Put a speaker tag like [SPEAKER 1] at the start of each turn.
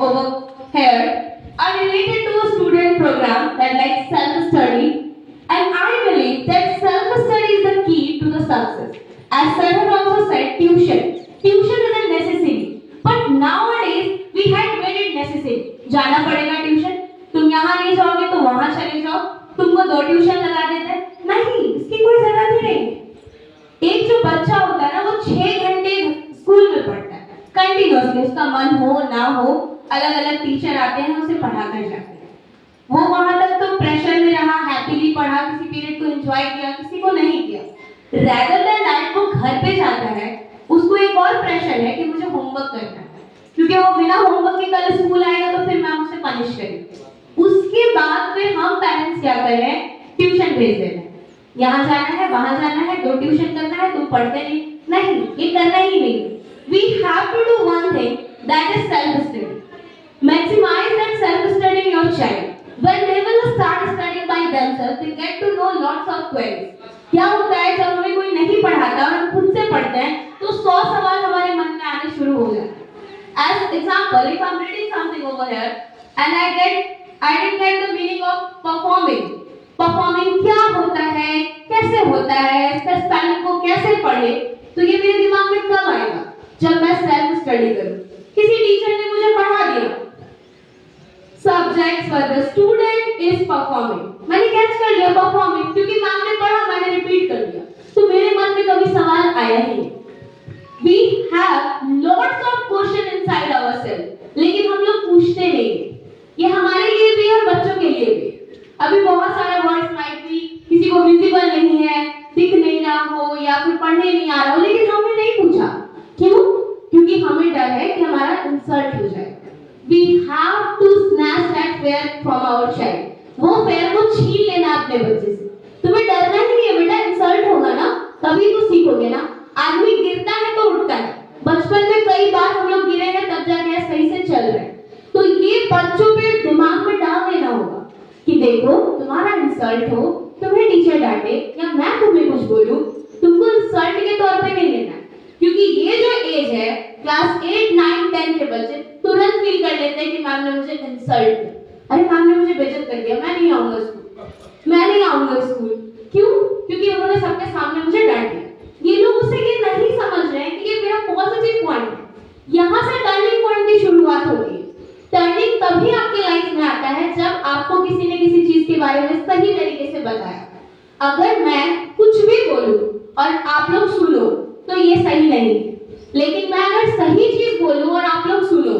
[SPEAKER 1] over here are related to a student program that likes self-study, and I believe that self-study is the key to the success. As sir had also said, tuition is a necessity, but nowadays we had made it necessary. जाना पड़ेगा tuition, तुम यहाँ नहीं जाओगे तो वहाँ चले जाओ, तुमको 2 ट्यूशन लगा देते हैं, नहीं, इसकी कोई जरूरत ही नहीं। एक जो बच्चा होता है ना, वो 6 घंटे स्कूल में पढ़ता है कंटिन्यूअसली, उसका मन हो ना हो, अलग अलग टीचर आते हैं, उसे पढ़ा कर जाते हैं। वो वहां तक तो प्रेशर में रहा, हैप्पीली पढ़ा, किसी पीरियड को एंजॉय किया, किसी को नहीं किया। रेदर देन दैट वो घर पे जाता है, उसको एक और प्रेशर है कि मुझे होमवर्क करना है, क्योंकि वो बिना होमवर्क के कल स्कूल आएगा तो फिर मैम उसे पनिश करेगी। उसके बाद फिर हम पेरेंट्स क्या कर रहे हैं, ट्यूशन भेज दे रहे हैं, यहाँ जाना है, वहां जाना है, 2 ट्यूशन करना है, तुम पढ़ते नहीं, ये करना ही नहीं। We have to do one thing, that is self-study. Maximize that self-study in your child. When they will start studying by themselves, they get to know lots of queries. क्या होता है जब हमें कोई नहीं पढ़ाता और हम खुद से पढ़ते हैं तो 100 सवाल हमारे मन में आने शुरू हो जाते हैं। As example, if I am reading something over here and I didn't get the meaning of performing. Performing क्या होता है, कैसे होता है, इसका स्पेलिंग को कैसे पढ़े, तो ये मेरे दिमाग में कब आएगा, जब मैं सेल्फ स्टडी करूं। किसी टीचर ने मुझे पढ़ा दिया, subjects for the student is performing, मैंने कैच कर लिया परफॉर्मिंग, क्योंकि मैम ने पढ़ा, मैंने रिपीट कर दिया, तो मेरे मन में कभी सवाल आया ही नहीं। We have lots of question inside ourselves, लेकिन हम लोग पूछते नहीं। ये हमारे लिए भी और बच्चों के लिए भी। अभी बहुत सारे वर्ड्स माइट भी, किसी को विजिबल नहीं है, दिख नहीं रहा हो, या फिर पढ़ने नहीं आ रहा हो, लेकिन हमने नहीं पूछा। क्यों? क्योंकि हमें डर है कि हमारा इंसल्ट हो जाए। We have to snatch that fear from our child. वो fear को छीन लेना अपने बच्चे से। तुम्हें डरना ही नहीं है बेटा, इंसल्ट होगा ना, तभी तो सीखोगे ना। आदमी गिरता है तो उठता है, बचपन में कई बार हम लोग गिरे हैं, तब जाके सही से चल रहे हैं। तो ये बच्चों पे दिमाग में डाल देना होगा कि देखो तुम्हारा इंसल्ट हो, तुम्हें टीचर डांटे या मैं तुम्हें कुछ बोलूं, तुमको इंसल्ट के तौर पे नहीं लेना है, क्योंकि ये जो एज है क्लास 8, 9, 10 के बच्चे तुरंत फील कर लेते हैं कि मैम ने मुझे इंसल्ट किया, अरे मैम ने मुझे बेइज्जत कर दिया, मैं नहीं आऊंगा स्कूल। क्यों? क्योंकि उन्होंने सबके सामने मुझे डांट दिया। ये लोग उसे ये नहीं समझ रहे हैं कि ये मेरा पॉजिटिव पॉइंट है। यहाँ से टर्निंग पॉइंट की शुरुआत होती है। टर्निंग तभी आपकी लाइफ में आता है जब आपको किसी ने किसी चीज के बारे में सही तरीके से बताया। अगर मैं कुछ भी बोलूं और आप लोग सुनो तो ये सही नहीं है, लेकिन मैं अगर सही चीज बोलूं और आप लोग सुनो